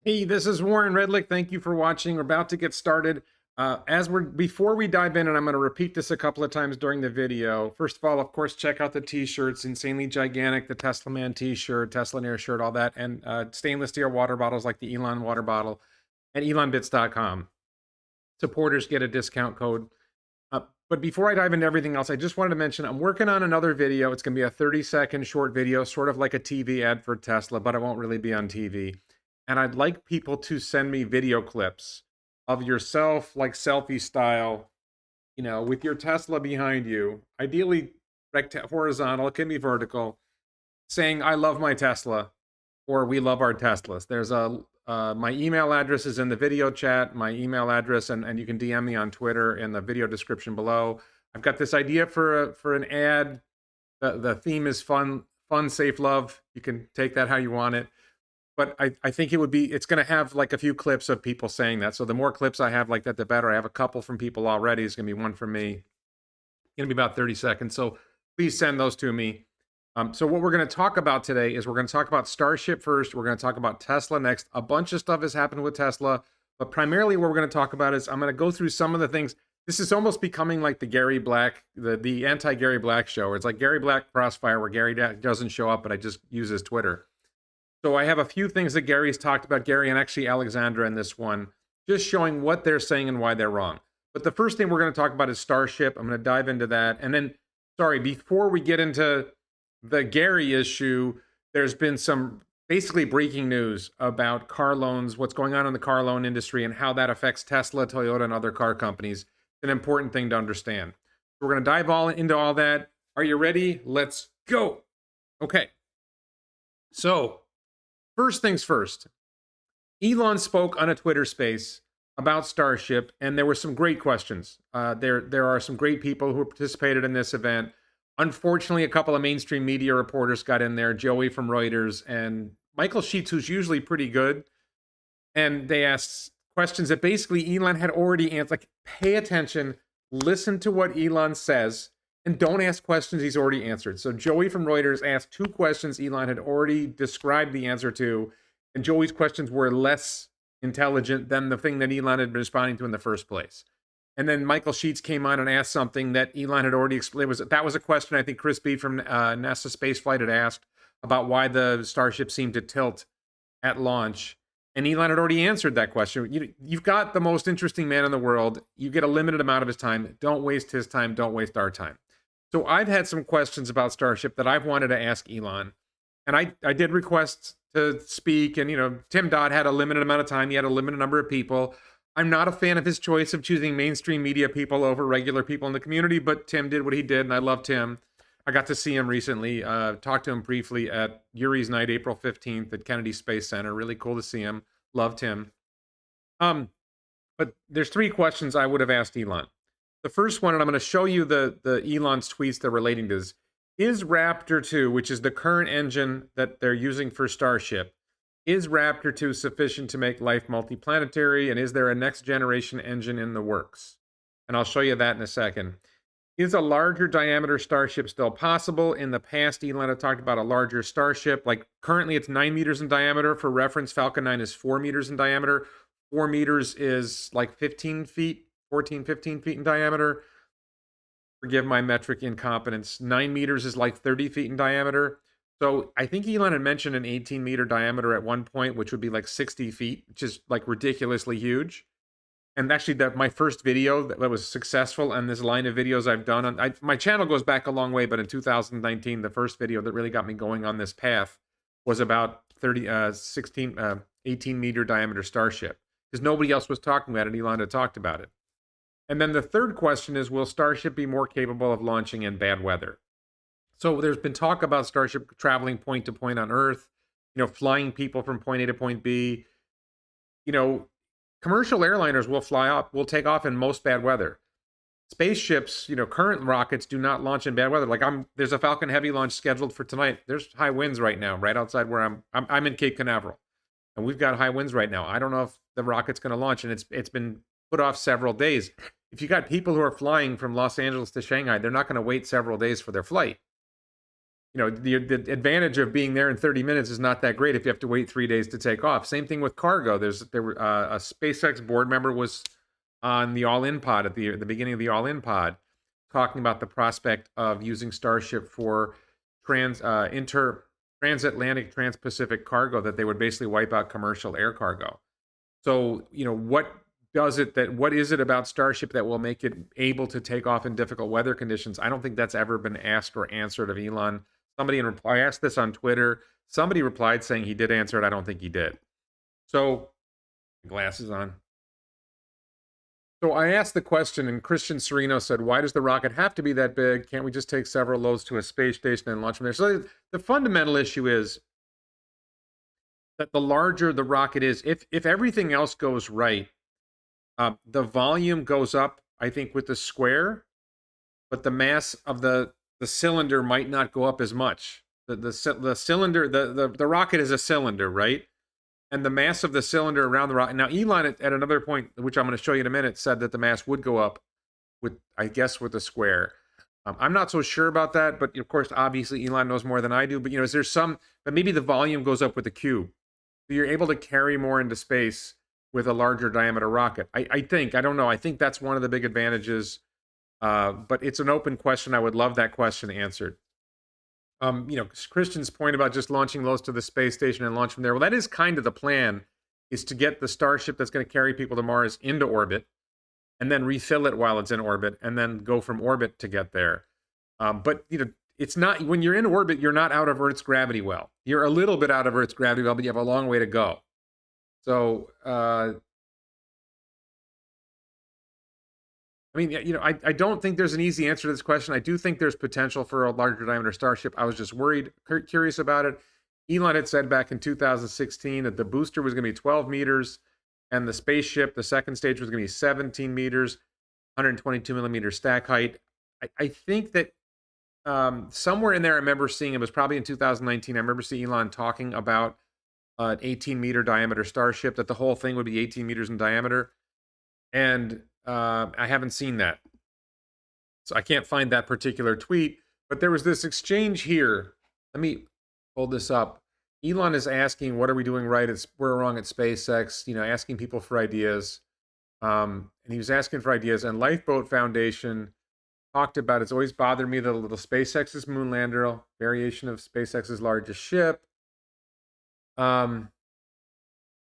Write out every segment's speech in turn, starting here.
Hey, this is Warren Redlick. Thank you for watching. We're about to get started. Before we dive in, and I'm going to repeat this a couple of times during the video. First of all, of course, check out the t-shirts, insanely gigantic, the Tesla Man t-shirt, Tesla Air shirt, all that, and stainless steel water bottles like the Elon water bottle at elonbits.com. Supporters get a discount code. But before I dive into everything else, I just wanted to mention I'm working on another video. It's going to be a 30-second short video, sort of like a TV ad for Tesla, but it won't really be on TV. And I'd like people to send me video clips of yourself, like selfie style, with your Tesla behind you, ideally horizontal, it can be vertical, saying, I love my Tesla, or we love our Teslas. There's my email address is in the video chat, my email address, and you can DM me on Twitter in the video description below. I've got this idea for an ad. The theme is fun, safe, love. You can take that how you want it. But I think it's going to have like a few clips of people saying that. So the more clips I have like that, the better. I have a couple from people already. It's going to be one from me. It's going to be about 30 seconds. So please send those to me. So what we're going to talk about today is we're going to talk about Starship first. We're going to talk about Tesla next. A bunch of stuff has happened with Tesla, but primarily what we're going to talk about is I'm going to go through some of the things. This is almost becoming like the Gary Black, the anti-Gary Black show, where it's like Gary Black Crossfire, where Gary doesn't show up, but I just use his Twitter. So I have a few things that Gary's talked about, Gary and actually Alexandra in this one, just showing what they're saying and why they're wrong. But the first thing we're going to talk about is Starship. I'm going to dive into that. And then, sorry, before we get into the Gary issue, there's been some basically breaking news about car loans, what's going on in the car loan industry, and how that affects Tesla, Toyota, and other car companies. It's an important thing to understand. We're going to dive into all that. Are you ready? Let's go. Okay. So, first things first, Elon spoke on a Twitter space about Starship, and there were some great questions. There are some great people who participated in this event. Unfortunately, a couple of mainstream media reporters got in there, Joey from Reuters and Michael Sheets, who's usually pretty good. And they asked questions that basically Elon had already answered. Like, pay attention, listen to what Elon says, and don't ask questions he's already answered. So Joey from Reuters asked two questions Elon had already described the answer to, and Joey's questions were less intelligent than the thing that Elon had been responding to in the first place. And then Michael Sheets came on and asked something that Elon had already explained. That was a question I think Chris B from NASA Spaceflight had asked about why the Starship seemed to tilt at launch. And Elon had already answered that question. You've got the most interesting man in the world. You get a limited amount of his time. Don't waste his time. Don't waste our time. So I've had some questions about Starship that I've wanted to ask Elon. And I did request to speak. And, Tim Dodd had a limited amount of time. He had a limited number of people. I'm not a fan of his choice of choosing mainstream media people over regular people in the community, but Tim did what he did, and I love Tim. I got to see him recently, talked to him briefly at Yuri's Night, April 15th at Kennedy Space Center. Really cool to see him. Loved him. But there's three questions I would have asked Elon. The first one, and I'm going to show you the Elon's tweets that are relating to this, is Raptor 2, which is the current engine that they're using for Starship, is Raptor 2 sufficient to make life multiplanetary, and is there a next generation engine in the works? And I'll show you that in a second. Is a larger diameter Starship still possible? In the past, Elon had talked about a larger Starship. Like currently it's 9 meters in diameter. For reference, Falcon 9 is 4 meters in diameter. 4 meters is like 15 feet, 14, 15 feet in diameter. Forgive my metric incompetence. 9 meters is like 30 feet in diameter. So I think Elon had mentioned an 18-meter diameter at one point, which would be like 60 feet, which is like ridiculously huge. And actually, my first video that was successful on this line of videos I've done, my channel goes back a long way, but in 2019, the first video that really got me going on this path was about 18-meter diameter Starship, because nobody else was talking about it. Elon had talked about it. And then the third question is, will Starship be more capable of launching in bad weather? So there's been talk about Starship traveling point to point on Earth, flying people from point A to point B. Commercial airliners will take off in most bad weather. Spaceships, current rockets do not launch in bad weather. Like there's a Falcon Heavy launch scheduled for tonight. There's high winds right now, right outside where I'm in Cape Canaveral, and we've got high winds right now. I don't know if the rocket's going to launch, and it's been put off several days. If you got people who are flying from Los Angeles to Shanghai, they're not going to wait several days for their flight. the advantage of being there in 30 minutes is not that great if you have to wait 3 days to take off. Same thing with cargo. There were a SpaceX board member was on the All In Pod at the beginning of the All In Pod, talking about the prospect of using Starship for transatlantic, trans-Pacific cargo, that they would basically wipe out commercial air cargo. So, what is it about Starship that will make it able to take off in difficult weather conditions? I don't think that's ever been asked or answered of Elon. I asked this on Twitter. Somebody replied saying he did answer it. I don't think he did. So, glasses on. So I asked the question, and Christian Sereno said, why does the rocket have to be that big? Can't we just take several loads to a space station and launch them there? So the fundamental issue is that the larger the rocket is, if everything else goes right, the volume goes up, I think, with the square, but the mass of the cylinder might not go up as much. The cylinder, the rocket is a cylinder, right? And the mass of the cylinder around the rocket. Now, Elon, at another point, which I'm going to show you in a minute, said that the mass would go up with, I guess, with the square. I'm not so sure about that, but of course, obviously, Elon knows more than I do. But is there but maybe the volume goes up with the cube. So you're able to carry more into space with a larger diameter rocket. I think, I don't know. I think that's one of the big advantages. But it's an open question. I would love that question answered. Christian's point about just launching loads to the space station and launch from there. Well, that is kind of the plan, is to get the Starship that's going to carry people to Mars into orbit and then refill it while it's in orbit and then go from orbit to get there. But it's not, when you're in orbit, you're not out of Earth's gravity well. You're a little bit out of Earth's gravity well, but you have a long way to go. So, I don't think there's an easy answer to this question. I do think there's potential for a larger diameter Starship. I was just curious about it. Elon had said back in 2016 that the booster was going to be 12 meters and the spaceship, the second stage, was going to be 17 meters, 122 millimeter stack height. I think that somewhere in there, I remember seeing, it was probably in 2019, I remember seeing Elon talking about an 18-meter diameter Starship, that the whole thing would be 18 meters in diameter. And I haven't seen that. So I can't find that particular tweet, but there was this exchange here. Let me pull this up. Elon is asking, what are we doing right? We're wrong at SpaceX, asking people for ideas. And he was asking for ideas, and Lifeboat Foundation talked about, it's always bothered me that a little SpaceX's moon lander, variation of SpaceX's largest ship.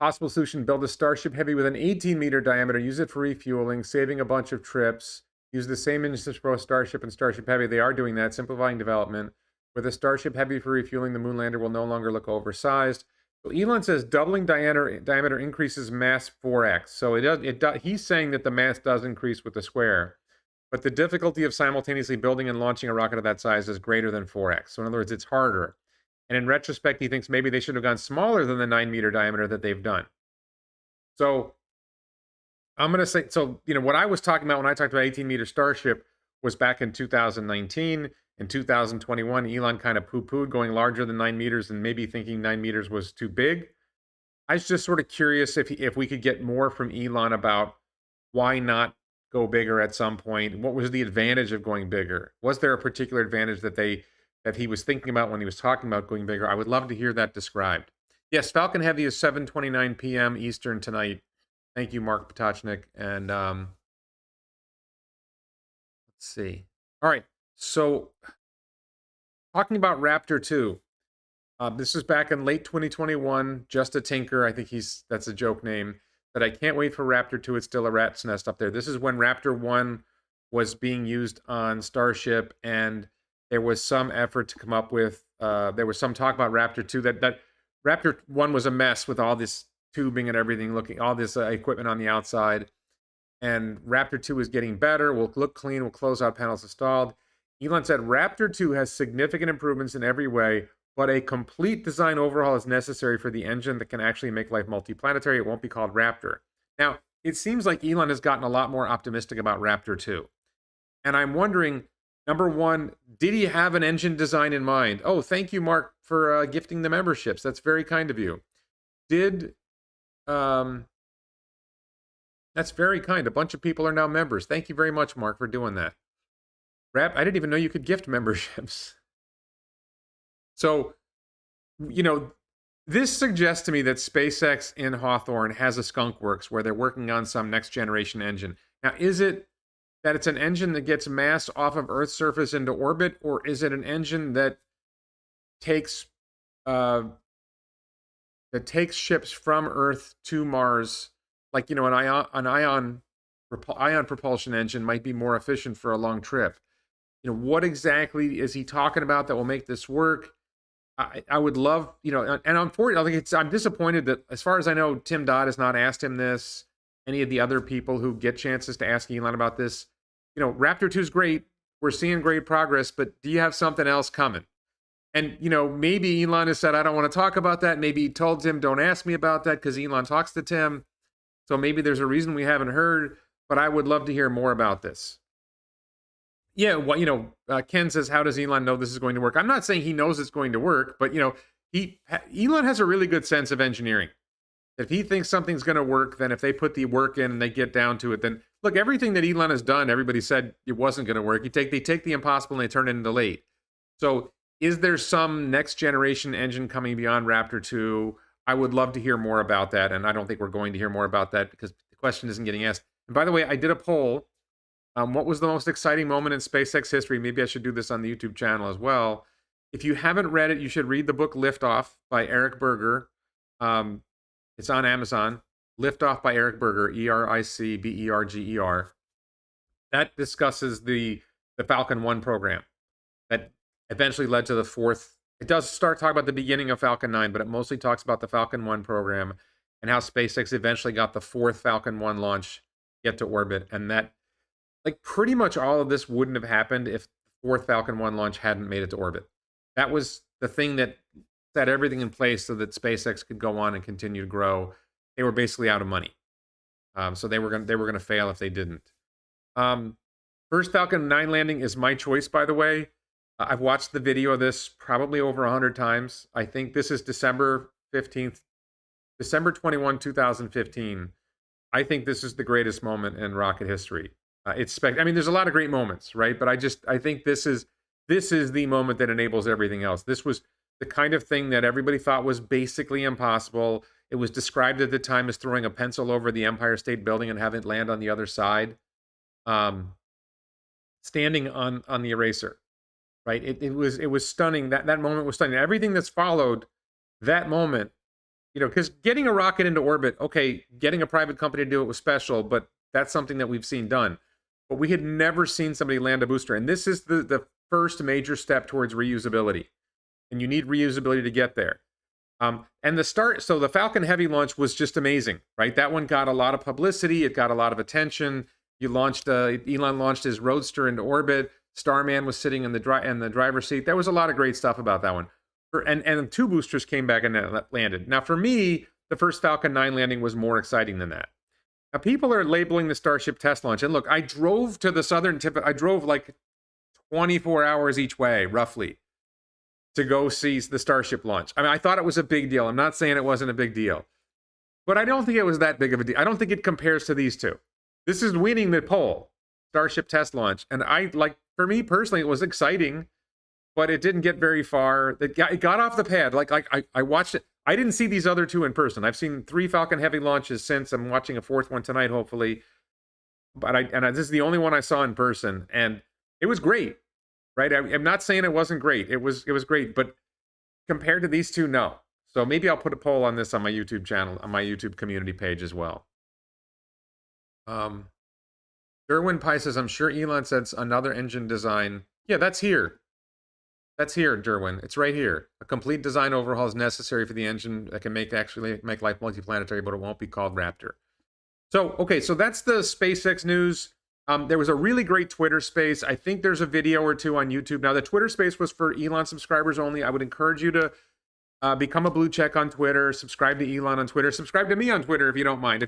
Possible solution, build a Starship Heavy with an 18-meter diameter, use it for refueling, saving a bunch of trips, use the same engines for both Starship and Starship Heavy. They are doing that, simplifying development. With a Starship Heavy for refueling, the moon lander will no longer look oversized. So Elon says doubling diameter increases mass 4x. So he's saying that the mass does increase with the square, but the difficulty of simultaneously building and launching a rocket of that size is greater than 4x. So in other words, it's harder. And in retrospect, he thinks maybe they should have gone smaller than the 9-meter diameter that they've done. So I'm going to say, what I was talking about when I talked about 18-meter Starship was back in 2019. In 2021, Elon kind of poo-pooed going larger than 9 meters and maybe thinking 9 meters was too big. I was just sort of curious if we could get more from Elon about why not go bigger at some point. What was the advantage of going bigger? Was there a particular advantage that he was thinking about when he was talking about going bigger? I would love to hear that described. Yes, Falcon Heavy is 7:29 p.m. Eastern tonight. Thank you, Mark Potocnik. And let's see. All right, so talking about Raptor 2. This is back in late 2021. Just a Tinker, I think that's a joke name. But I can't wait for Raptor 2. It's still a rat's nest up there. This is when Raptor 1 was being used on Starship, and there was some effort to come up with, there was some talk about Raptor 2, that Raptor 1 was a mess with all this tubing and everything, all this equipment on the outside. And Raptor 2 is getting better, will look clean, will close out panels installed. Elon said, Raptor 2 has significant improvements in every way, but a complete design overhaul is necessary for the engine that can actually make life multiplanetary. It won't be called Raptor. Now, it seems like Elon has gotten a lot more optimistic about Raptor 2. And I'm wondering, number one, did he have an engine design in mind? Oh, thank you, Mark, for gifting the memberships. That's very kind of you. That's very kind. A bunch of people are now members. Thank you very much, Mark, for doing that. I didn't even know you could gift memberships. So, you know, this suggests to me that SpaceX in Hawthorne has a skunk works where they're working on some next generation engine. Now, is it that it's an engine that gets mass off of Earth's surface into orbit, or is it an engine takes uh, that takes ships from Earth to Mars? Like, ion propulsion engine might be more efficient for a long trip. What exactly is he talking about that will make this work? I would love, and unfortunately, I'm disappointed that, as far as I know, Tim Dodd has not asked him this. Any of the other people who get chances to ask Elon about this, Raptor 2 is great. We're seeing great progress, but do you have something else coming? And, maybe Elon has said, I don't want to talk about that. Maybe he told Tim, don't ask me about that, because Elon talks to Tim. So maybe there's a reason we haven't heard, but I would love to hear more about this. Yeah, well, Ken says, how does Elon know this is going to work? I'm not saying he knows it's going to work, but, Elon has a really good sense of engineering. If he thinks something's going to work, then if they put the work in and they get down to it, then look, everything that Elon has done, everybody said it wasn't going to work. They take the impossible and they turn it into late. So is there some next generation engine coming beyond Raptor 2? I would love to hear more about that. And I don't think we're going to hear more about that because the question isn't getting asked. And by the way, I did a poll. What was the most exciting moment in SpaceX history? Maybe I should do this on the YouTube channel as well. If you haven't read it, you should read the book Liftoff by Eric Berger. It's on Amazon. Liftoff by Eric Berger, Ericberger. That discusses the Falcon 1 program that eventually led to the fourth. It does start talking about the beginning of Falcon 9, but it mostly talks about the Falcon 1 program and how SpaceX eventually got the fourth Falcon 1 launch get to orbit. And that, like, pretty much all of this wouldn't have happened if the fourth Falcon 1 launch hadn't made it to orbit. That was the thing that set everything in place so that SpaceX could go on and continue to grow. They were basically out of money, so they were going to fail if they didn't. First Falcon 9 landing is my choice, by the way. I've watched the video of this probably over 100 times. I think this is December 15th, December 21, 2015. I think this is the greatest moment in rocket history. I mean, there's a lot of great moments, right? But I think this is the moment that enables everything else. This was the kind of thing that everybody thought was basically impossible. It was described at the time as throwing a pencil over the Empire State Building and having it land on the other side, standing on the eraser, right? It was stunning. That moment was stunning. Everything that's followed that moment, because getting a rocket into orbit, okay, getting a private company to do it was special, but that's something that we've seen done. But we had never seen somebody land a booster, and this is the first major step towards reusability. And you need reusability to get there. So the Falcon Heavy launch was just amazing, right? That one got a lot of publicity. It got a lot of attention. Elon launched his Roadster into orbit. Starman was sitting in the driver's seat. There was a lot of great stuff about that one. And two boosters came back and landed. Now, for me, the first Falcon 9 landing was more exciting than that. Now, people are labeling the Starship test launch. And look, I drove to the southern tip. I drove like 24 hours each way, roughly, to go see the Starship launch. I mean, I thought it was a big deal. I'm not saying it wasn't a big deal. But I don't think it was that big of a deal. I don't think it compares to these two. This is winning the poll, Starship test launch. And for me personally, it was exciting, but it didn't get very far. It got off the pad. I watched it. I didn't see these other two in person. I've seen 3 Falcon Heavy launches since. I'm watching a 4th one tonight, hopefully. But this is the only one I saw in person, and it was great, right? I'm not saying it wasn't great. It was great, but compared to these two, no. So maybe I'll put a poll on this on my YouTube channel, on my YouTube community page as well. Derwin Pye says, I'm sure Elon said another engine design. Yeah, that's here. That's here, Derwin. It's right here. A complete design overhaul is necessary for the engine that can actually make life multiplanetary, but it won't be called Raptor. So, okay, so that's the SpaceX news. There was a really great Twitter space. I think there's a video or two on YouTube. Now, the Twitter space was for Elon subscribers only. I would encourage you to become a blue check on Twitter, subscribe to Elon on Twitter, subscribe to me on Twitter if you don't mind.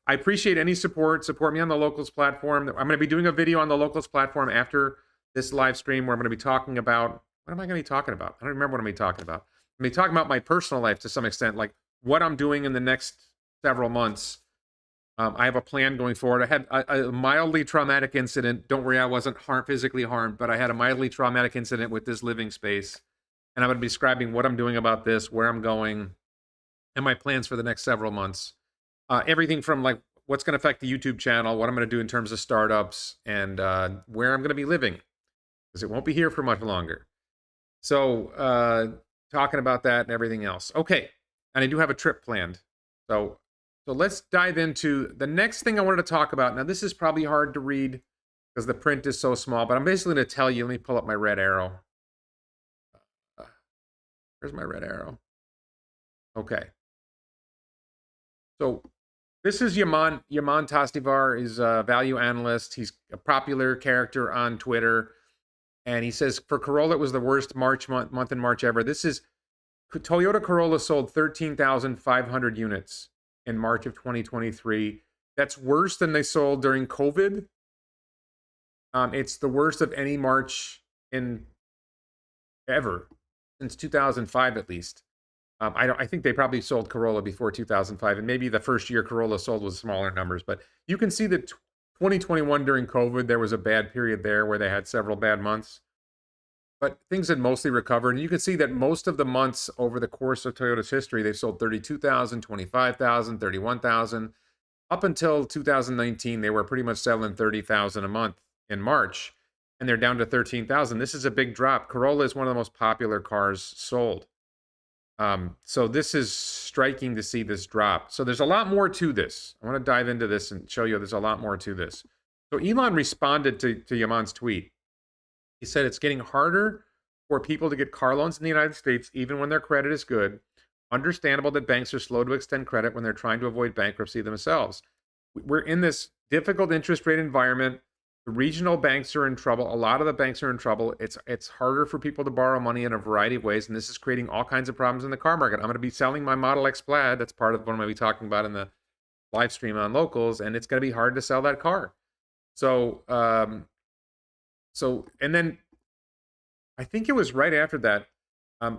I appreciate any support. Support me on the Locals platform. I'm going to be doing a video on the Locals platform after this live stream where I'm going to be talking about, what am I going to be talking about? I don't remember what I'm going to be talking about. I'm going to be talking about my personal life to some extent, like what I'm doing in the next several months. I have a plan going forward. I had a mildly traumatic incident. Don't worry, I wasn't physically harmed, but I had a mildly traumatic incident with this living space. and I'm going to be describing what I'm doing about this, where I'm going, and my plans for the next several months. Everything from like what's going to affect the YouTube channel, what I'm going to do in terms of startups, and where I'm going to be living, because it won't be here for much longer. So talking about that and everything else. Okay, and I do have a trip planned. So let's dive into the next thing I wanted to talk about. Now, this is probably hard to read because the print is so small, but I'm basically going to tell you. Let me pull up my red arrow. Where's my red arrow? Okay. So this is Yaman. Yaman Tastivar is a value analyst. He's a popular character on Twitter. And he says, for Corolla, it was the worst month in March ever. This is, Toyota Corolla sold 13,500 units in March of 2023. That's worse than they sold during COVID. It's the worst of any March in ever, since 2005 at least. I think they probably sold Corolla before 2005, and maybe the first year Corolla sold was smaller numbers. But you can see that 2021 during COVID, there was a bad period there where they had several bad months. But things had mostly recovered. And you can see that most of the months over the course of Toyota's history, they've sold 32,000, 25,000, 31,000. Up until 2019, they were pretty much selling 30,000 a month in March, and they're down to 13,000. This is a big drop. Corolla is one of the most popular cars sold. So this is striking to see this drop. So there's a lot more to this. I want to dive into this and show you there's a lot more to this. So Elon responded to Yaman's tweet. He said it's getting harder for people to get car loans in the United States, even when their credit is good. Understandable that banks are slow to extend credit when they're trying to avoid bankruptcy themselves. We're in this difficult interest rate environment. The regional banks are in trouble. A lot of the banks are in trouble. It's harder for people to borrow money in a variety of ways, and this is creating all kinds of problems in the car market. I'm going to be selling my Model X Plaid. That's part of what I'm going to be talking about in the live stream on Locals, and it's going to be hard to sell that car. So, and then I think it was right after that.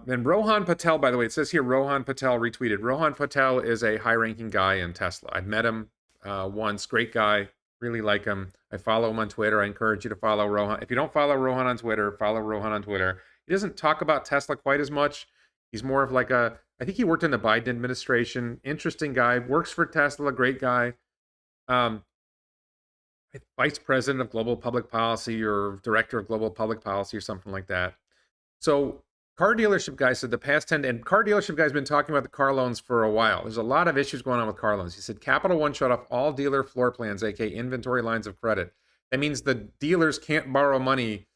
Then Rohan Patel, by the way, it says here Rohan Patel retweeted. Rohan Patel is a high-ranking guy in Tesla. I've met him once. Great guy. Really like him. I follow him on Twitter. I encourage you to follow Rohan. If you don't follow Rohan on Twitter, follow Rohan on Twitter. He doesn't talk about Tesla quite as much. He's more of like I think he worked in the Biden administration. Interesting guy. Works for Tesla. Great guy. Vice president of global public policy or director of global public policy or something like that. So car dealership guy said the past 10, and car dealership guy's been talking about the car loans for a while. There's a lot of issues going on with car loans. He said Capital One shut off all dealer floor plans, aka inventory lines of credit. That means the dealers can't borrow money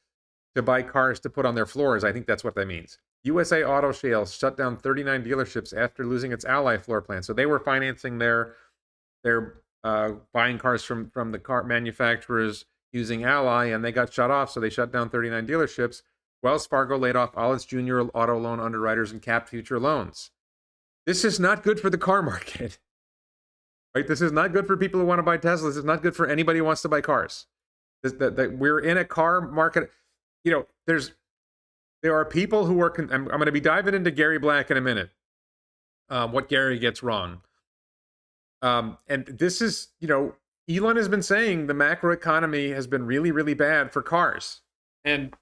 to buy cars to put on their floors. I think that's what that means. USA Auto Sales shut down 39 dealerships after losing its Ally floor plan. So they were financing their buying cars from the car manufacturers using Ally, and they got shut off. So they shut down 39 dealerships. Wells Fargo laid off all its junior auto loan underwriters and capped future loans. This is not good for the car market. Right? This is not good for people who want to buy Teslas. This is not good for anybody who wants to buy cars. We're in a car market. You know, there are people who are. I'm going to be diving into Gary Black in a minute. What Gary gets wrong. And this is, Elon has been saying the macroeconomy has been really, really bad for cars. And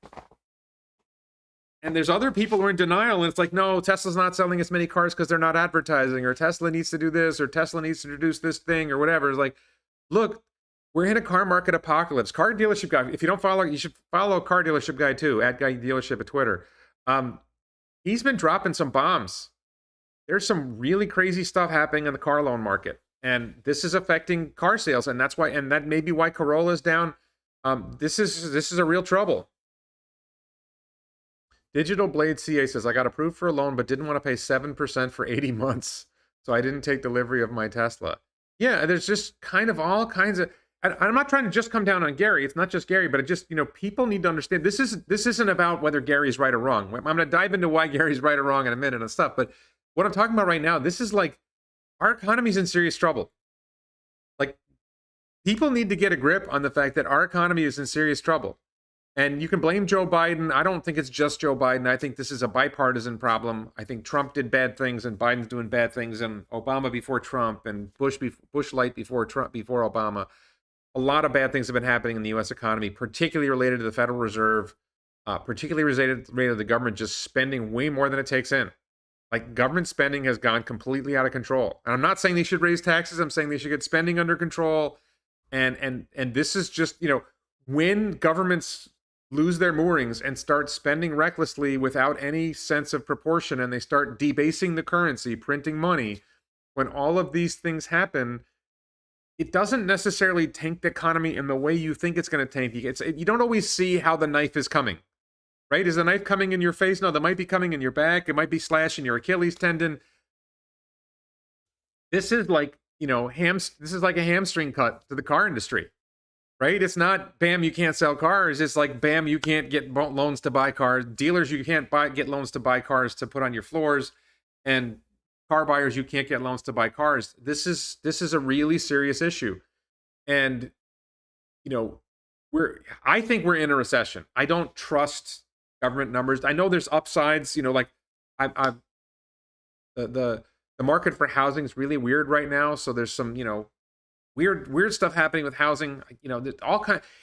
there's other people who are in denial, and it's like, no, Tesla's not selling as many cars because they're not advertising, or Tesla needs to do this, or Tesla needs to introduce this thing, or whatever. It's like, look, we're in a car market apocalypse. Car dealership guy, if you don't follow, you should follow car dealership guy too, @guy_dealership at Twitter. He's been dropping some bombs. There's some really crazy stuff happening in the car loan market, and this is affecting car sales, and that's why, and that may be why Corolla is down. This is a real trouble. Digital Blade CA says, I got approved for a loan, but didn't want to pay 7% for 80 months. So I didn't take delivery of my Tesla. Yeah, there's just kind of all kinds of, and I'm not trying to just come down on Gary. It's not just Gary, but it just, people need to understand this isn't about whether Gary's right or wrong. I'm going to dive into why Gary's right or wrong in a minute and stuff. But what I'm talking about right now, this is like, our economy's in serious trouble. Like, people need to get a grip on the fact that our economy is in serious trouble. And you can blame Joe Biden. I don't think it's just Joe Biden. I think this is a bipartisan problem. I think Trump did bad things, and Biden's doing bad things, and Obama before Trump, and Bush light before Trump, before Obama. A lot of bad things have been happening in the U.S. economy, particularly related to the Federal Reserve, particularly related to the government just spending way more than it takes in. Like government spending has gone completely out of control. And I'm not saying they should raise taxes. I'm saying they should get spending under control. And this is just, when governments lose their moorings and start spending recklessly without any sense of proportion, and they start debasing the currency, printing money, when all of these things happen, it doesn't necessarily tank the economy in the way you think it's going to tank. You don't always see how the knife is coming, right? Is the knife coming in your face? No, that might be coming in your back. It might be slashing your Achilles tendon. This is like, this is like a hamstring cut to the car industry, right? It's not, bam, you can't sell cars. It's like, bam, you can't get loans to buy cars. Dealers, you can't get loans to buy cars to put on your floors. And car buyers, you can't get loans to buy cars. This is a really serious issue. And, I think we're in a recession. I don't trust government numbers. I know there's upsides, like the market for housing is really weird right now. So there's some, weird stuff happening with housing.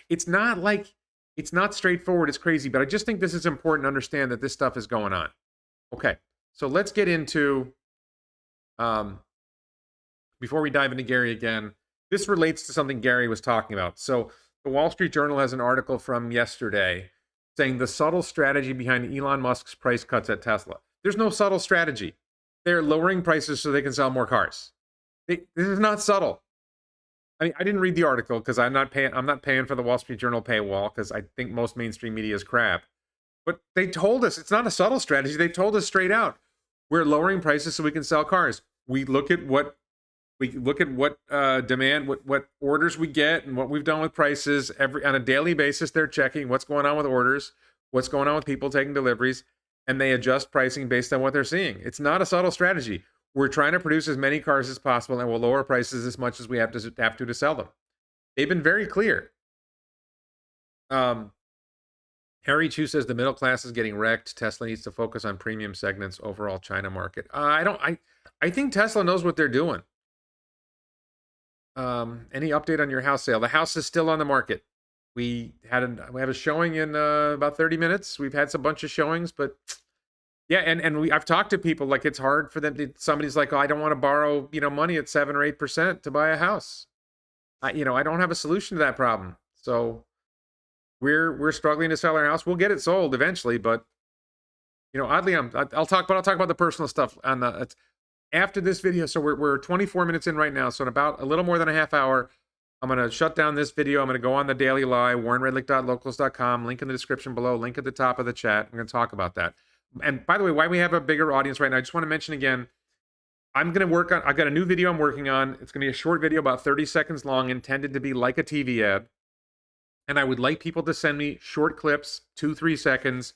It's not straightforward. It's crazy, but I just think this is important to understand that this stuff is going on. Okay, so let's get into, before we dive into Gary again, this relates to something Gary was talking about. So the Wall Street Journal has an article from yesterday saying the subtle strategy behind Elon Musk's price cuts at Tesla. There's no subtle strategy. They're lowering prices so they can sell more cars. This is not subtle. I mean, I didn't read the article because I'm not paying for the Wall Street Journal paywall because I think most mainstream media is crap. But they told us it's not a subtle strategy. They told us straight out, we're lowering prices so we can sell cars. We look at what demand, what orders we get, and what we've done with prices on a daily basis. They're checking what's going on with orders, what's going on with people taking deliveries, and they adjust pricing based on what they're seeing. It's not a subtle strategy. We're trying to produce as many cars as possible, and we'll lower prices as much as we have to sell them. They've been very clear. Harry Chu says the middle class is getting wrecked. Tesla needs to focus on premium segments, overall China market. I think Tesla knows what they're doing. Any update on your house sale? The house is still on the market. We have a showing in about 30 minutes. We've had a bunch of showings, but yeah, and I've talked to people, like it's hard for them. Somebody's like, oh, I don't want to borrow money at 7 or 8% to buy a house. I don't have a solution to that problem. So we're struggling to sell our house. We'll get it sold eventually, but oddly, I'll talk about the personal stuff on after this video. So we're 24 minutes in right now. So in about a little more than a half hour, I'm going to shut down this video. I'm going to go on the Daily Live, warrenredlich.locals.com, link in the description below, link at the top of the chat. I'm going to talk about that. And by the way, why we have a bigger audience right now, I just want to mention again, I've got a new video I'm working on. It's going to be a short video, about 30 seconds long, intended to be like a TV ad. And I would like people to send me short clips, 2-3 seconds,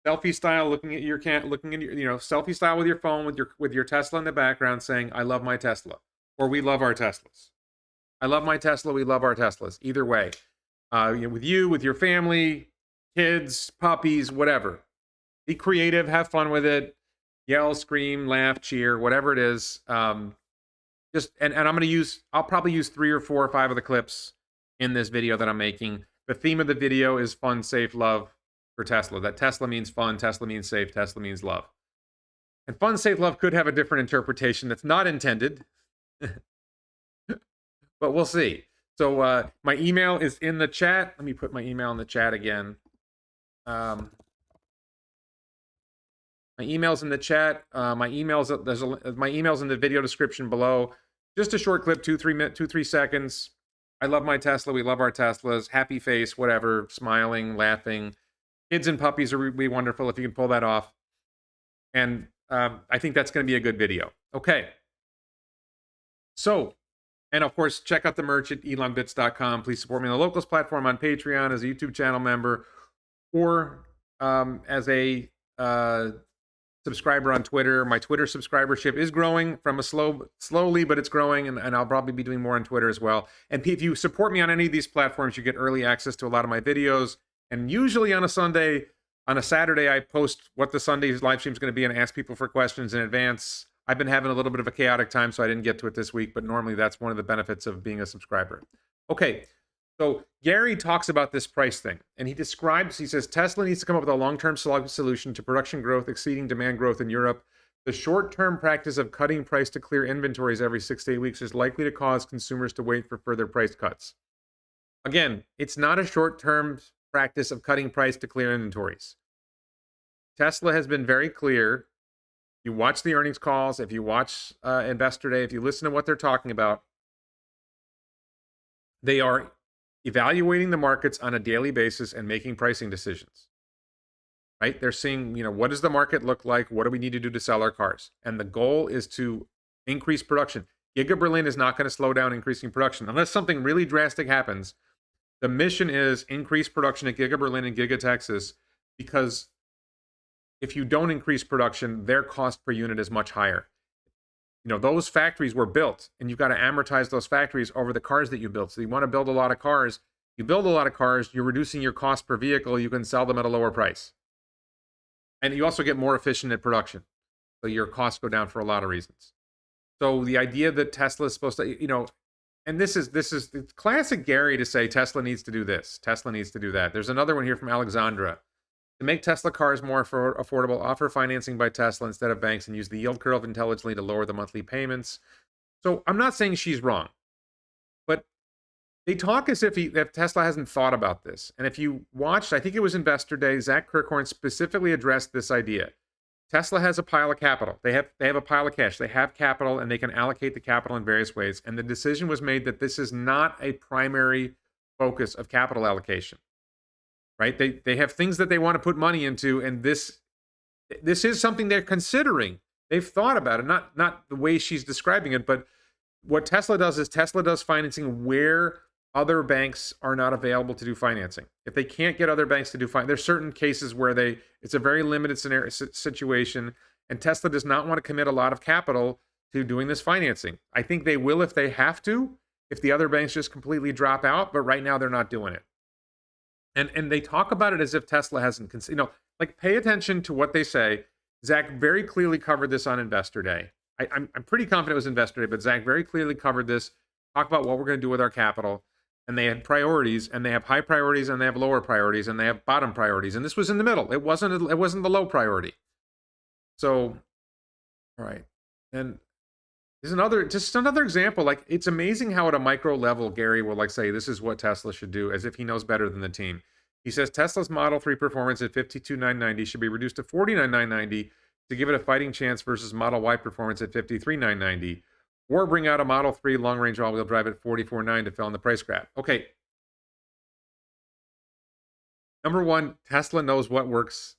selfie style, looking at your selfie style with your phone, with your Tesla in the background, saying, I love my Tesla, or we love our Teslas. I love my Tesla, we love our Teslas. Either way, with you, with your family, kids, puppies, whatever. Be creative, have fun with it, yell, scream, laugh, cheer, whatever it is. And I'll probably use 3 or 4 or 5 of the clips in this video that I'm making. The theme of the video is fun, safe, love for Tesla. That Tesla means fun, Tesla means safe, Tesla means love. And fun, safe, love could have a different interpretation that's not intended. But we'll see. So my email is in the chat. Let me put my email in the chat again. My email's in the chat. My email's in the video description below. Just a short clip, 2-3 seconds. I love my Tesla. We love our Teslas. Happy face, whatever, smiling, laughing. Kids and puppies are really wonderful if you can pull that off. And I think that's going to be a good video. Okay. So, and of course, check out the merch at elonbits.com. Please support me on the Locals platform, on Patreon, as a YouTube channel member, or as a subscriber on Twitter. My Twitter subscribership is growing from a slowly, but it's growing, and I'll probably be doing more on Twitter as well. And if you support me on any of these platforms, you get early access to a lot of my videos. And usually on a Saturday, I post what the Sunday's live stream is going to be and ask people for questions in advance. I've been having a little bit of a chaotic time, so I didn't get to it this week, but normally that's one of the benefits of being a subscriber. Okay, So Gary talks about this price thing, and he says Tesla needs to come up with a long-term solution to production growth exceeding demand growth in Europe. The short-term practice of cutting price to clear inventories every 6 to 8 weeks is likely to cause consumers to wait for further price cuts. Again, it's not a short-term practice of cutting price to clear inventories. Tesla has been very clear. You watch the earnings calls, if you watch Investor Day, if you listen to what they're talking about, they are evaluating the markets on a daily basis and making pricing decisions. Right? They're seeing, what does the market look like? What do we need to do to sell our cars? And the goal is to increase production. Giga Berlin is not going to slow down increasing production unless something really drastic happens. The mission is increase production at Giga Berlin and Giga Texas, because if you don't increase production, their cost per unit is much higher. Those factories were built, and you've got to amortize those factories over the cars that you built. So you want to build a lot of cars. You build a lot of cars, you're reducing your cost per vehicle. You can sell them at a lower price. And you also get more efficient at production. So your costs go down for a lot of reasons. So the idea that Tesla is supposed to, and this is it's classic Gary to say Tesla needs to do this, Tesla needs to do that. There's another one here from Alexandra. To make Tesla cars more affordable, offer financing by Tesla instead of banks and use the yield curve intelligently to lower the monthly payments. So I'm not saying she's wrong, but they talk as if Tesla hasn't thought about this. And if you watched, I think it was Investor Day, Zach Kirkhorn specifically addressed this idea. Tesla has a pile of capital. They have a pile of cash. They have capital, and they can allocate the capital in various ways. And the decision was made that this is not a primary focus of capital allocation. Right? They have things that they want to put money into, and this is something they're considering. They've thought about it, not the way she's describing it, but what Tesla does is Tesla does financing where other banks are not available to do financing. If they can't get other banks to do there's certain cases where it's a very limited situation, and Tesla does not want to commit a lot of capital to doing this financing. I think they will if they have to, if the other banks just completely drop out, but right now they're not doing it. And they talk about it as if Tesla hasn't, pay attention to what they say. Zach very clearly covered this on Investor Day. I'm pretty confident it was Investor Day, but Zach very clearly covered this. Talk about what we're going to do with our capital. And they had priorities, and they have high priorities, and they have lower priorities, and they have bottom priorities. And this was in the middle. It wasn't the low priority. So, all right. And there's another example. Like, it's amazing how at a micro level, Gary will say, this is what Tesla should do, as if he knows better than the team. He says Tesla's Model 3 performance at $52,990 should be reduced to $49,990 to give it a fighting chance versus Model Y performance at $53,990. Or bring out a Model 3 long-range all-wheel drive at $44,990 to fill in the price gap. Okay. Number one, Tesla knows what works,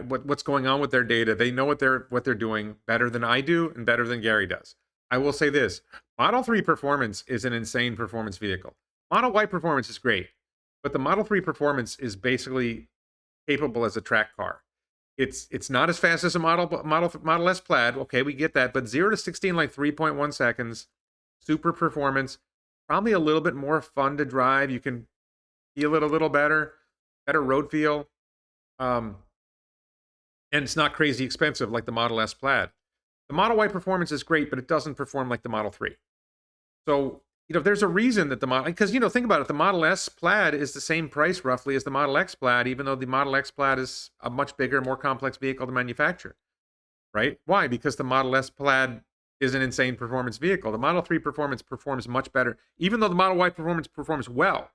what's going on with their data. They know what they're doing better than I do and better than Gary does. I will say this: Model 3 performance is an insane performance vehicle. Model Y performance is great, but the Model 3 performance is basically capable as a track car. It's not as fast as a Model S Plaid. Okay, we get that. But 0 to 60 in like 3.1 seconds. Super performance. Probably a little bit more fun to drive. You can feel it a little better. Better road feel. And it's not crazy expensive like the Model S Plaid. The Model Y performance is great, but it doesn't perform like the Model 3. So, there's a reason that the Model... Because, think about it. The Model S Plaid is the same price, roughly, as the Model X Plaid, even though the Model X Plaid is a much bigger, more complex vehicle to manufacture. Right? Why? Because the Model S Plaid is an insane performance vehicle. The Model 3 performance performs much better. Even though the Model Y performance performs well,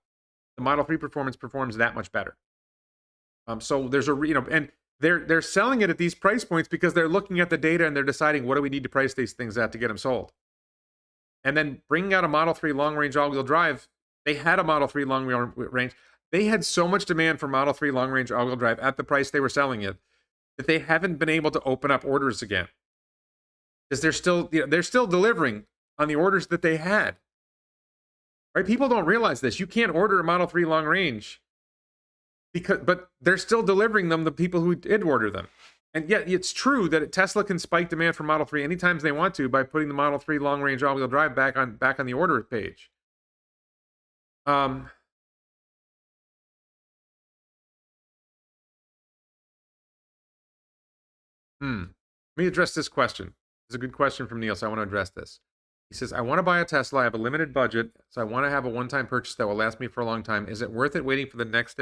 the Model 3 performance performs that much better. So there's a... and they're selling it at these price points because they're looking at the data and they're deciding, what do we need to price these things at to get them sold? And then bringing out a Model 3 long-range all-wheel drive, they had a Model 3 long-range. They had so much demand for Model 3 long-range all-wheel drive at the price they were selling it that they haven't been able to open up orders again. Because they're still delivering on the orders that they had. Right? People don't realize this. You can't order a Model 3 long-range, but they're still delivering them, the people who did order them. And yet, it's true that Tesla can spike demand for Model 3 anytime they want to by putting the Model 3 long-range all-wheel drive back on the order page. Let me address this question. It's a good question from Neil, so I want to address this. He says, I want to buy a Tesla. I have a limited budget, so I want to have a one-time purchase that will last me for a long time. Is it worth it waiting for the next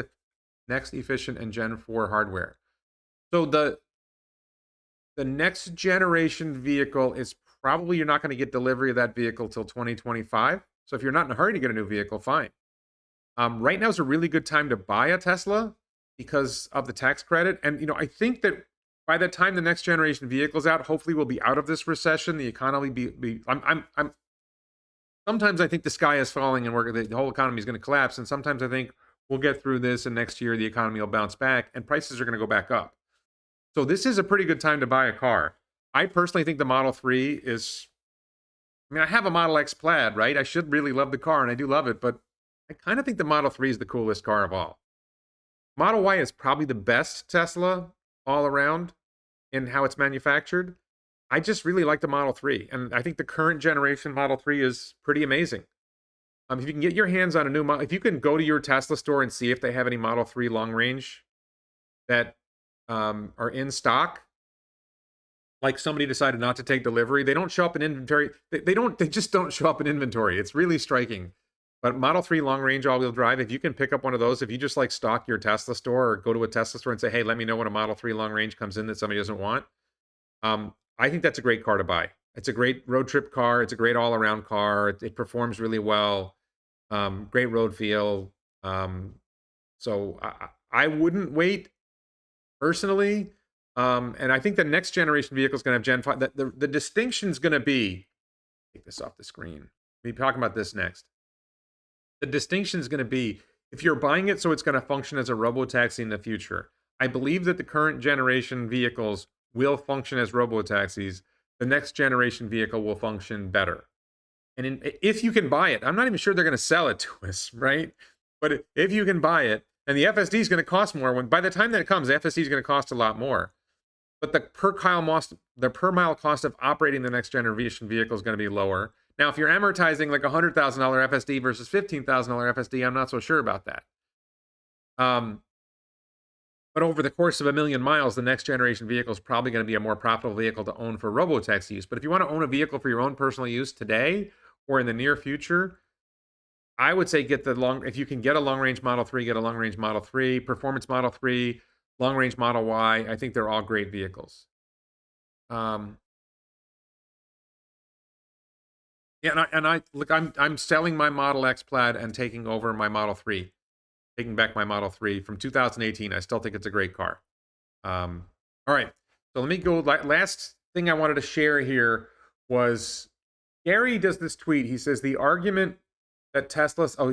efficient and Gen 4 hardware? So the next generation vehicle is probably, you're not going to get delivery of that vehicle till 2025. So if you're not in a hurry to get a new vehicle, fine. Right now is a really good time to buy a Tesla because of the tax credit. And I think that by the time the next generation vehicle's out, hopefully we'll be out of this recession. The economy be I'm sometimes I think the sky is falling and the whole economy is going to collapse. And sometimes I think we'll get through this and next year the economy will bounce back and prices are going to go back up. So this is a pretty good time to buy a car. I personally think the Model 3 is, I have a Model X Plaid, right? I should really love the car and I do love it, but I kind of think the Model 3 is the coolest car of all. Model Y is probably the best Tesla all around in how it's manufactured. I just really like the Model 3, and I think the current generation Model 3 is pretty amazing. If you can get your hands on a new model, if you can go to your Tesla store and see if they have any Model 3 long range that are in stock, like somebody decided not to take delivery, they don't show up in inventory. They just don't show up in inventory. It's really striking. But Model 3 long range all-wheel drive, if you can pick up one of those, if you just like stock your Tesla store or go to a Tesla store and say, hey, let me know when a Model 3 long range comes in that somebody doesn't want, I think that's a great car to buy. It's a great road trip car. It's a great all-around car. It performs really well. Great road feel. So I wouldn't wait personally. And I think the next generation vehicle is going to have Gen 5. The distinction is going to be, take this off the screen. We'll be talking about this next. The distinction is going to be, if you're buying it so it's going to function as a robotaxi in the future, I believe that the current generation vehicles will function as robotaxis. The next generation vehicle will function better. And if you can buy it, I'm not even sure they're going to sell it to us, right? But if you can buy it, and the FSD is going to cost more, by the time that it comes, the FSD is going to cost a lot more. But the per mile cost of operating the next generation vehicle is going to be lower. Now, if you're amortizing like $100,000 FSD versus $15,000 FSD, I'm not so sure about that. But over the course of 1 million miles, the next generation vehicle is probably going to be a more profitable vehicle to own for robotaxi use. But if you want to own a vehicle for your own personal use today or in the near future, I would say if you can get a long-range Model 3, get a long-range Model 3, performance Model 3, long-range Model Y. I think they're all great vehicles. Yeah, I'm selling my Model X Plaid and taking over my Model 3, taking back my Model 3 from 2018. I still think it's a great car. All right, so let me go. Last thing I wanted to share here was Gary does this tweet. He says the argument that